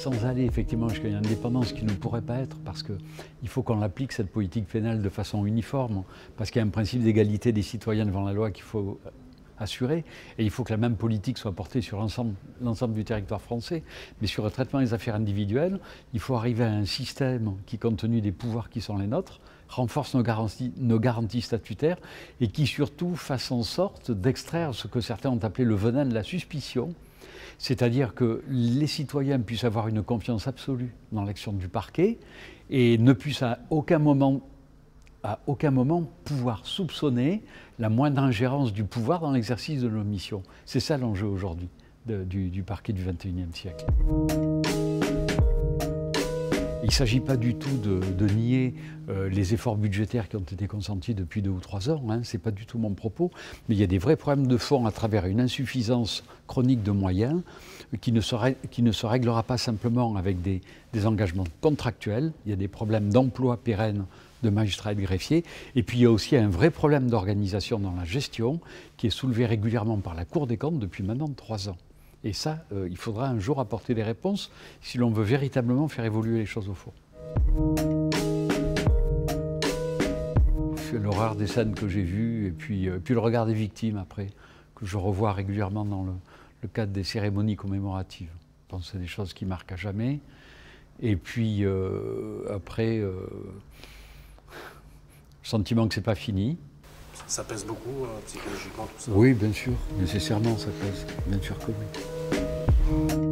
sans aller effectivement jusqu'à une indépendance qui ne pourrait pas être, parce qu'il faut qu'on applique cette politique pénale de façon uniforme, parce qu'il y a un principe d'égalité des citoyens devant la loi qu'il faut assurer, et il faut que la même politique soit portée sur l'ensemble du territoire français. Mais sur le traitement des affaires individuelles, il faut arriver à un système qui, compte tenu des pouvoirs qui sont les nôtres, renforce nos garanties statutaires et qui surtout fasse en sorte d'extraire ce que certains ont appelé le venin de la suspicion, c'est-à-dire que les citoyens puissent avoir une confiance absolue dans l'action du parquet et ne puissent à aucun moment pouvoir soupçonner la moindre ingérence du pouvoir dans l'exercice de nos missions. C'est ça l'enjeu aujourd'hui du parquet du XXIe siècle. Il ne s'agit pas du tout de nier les efforts budgétaires qui ont été consentis depuis 2 ou 3 ans, hein, ce n'est pas du tout mon propos, mais il y a des vrais problèmes de fond à travers une insuffisance chronique de moyens qui ne se réglera pas simplement avec des engagements contractuels. Il y a des problèmes d'emploi pérenne de magistrats et de greffiers, et puis il y a aussi un vrai problème d'organisation dans la gestion qui est soulevé régulièrement par la Cour des comptes depuis maintenant 3 ans. Et ça, il faudra un jour apporter des réponses si l'on veut véritablement faire évoluer les choses au fond. L'horreur des scènes que j'ai vues, et puis le regard des victimes après, que je revois régulièrement dans le cadre des cérémonies commémoratives. Je pense que c'est des choses qui marquent à jamais. Et puis après, le sentiment que c'est pas fini. Ça pèse beaucoup psychologiquement tout ça? Oui, bien sûr, nécessairement ça pèse, bien sûr que oui.